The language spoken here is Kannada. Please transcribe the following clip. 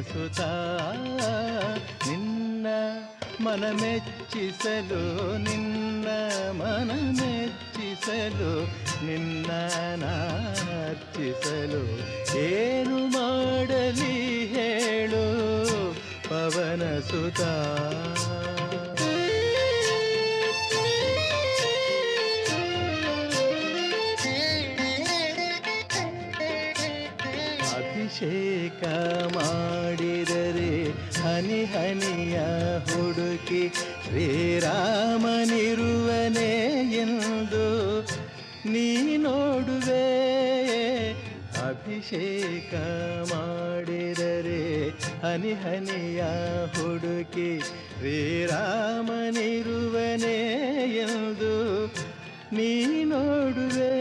ಸುತ ನಿನ್ನ ಮನ ಮೆಚ್ಚಿಸಲು ನಿನ್ನ ಮನ ಮೆಚ್ಚಿಸಲು ನಿನ್ನ ನಾರ್ಚಿಸಲು ಏನು ಮಾಡಲಿ ಹೇಳು ಪವನ ಸುತ ಅಭಿಷೇಕ ಮಾಡಿದರೆ ಹನಿ ಹನಿಯ ಹುಡುಕಿ ಶ್ರೀರಾಮನಿರುವನೇ ಎಂದು ನೀ ನೋಡುವೆ ಅಭಿಷೇಕ ಮಾಡಿದರೆ ಹನಿ ಹನಿಯ ಹುಡುಕಿ ಶ್ರೀರಾಮನಿರುವನೇ ಎಂದು ನೀ ನೋಡುವೆ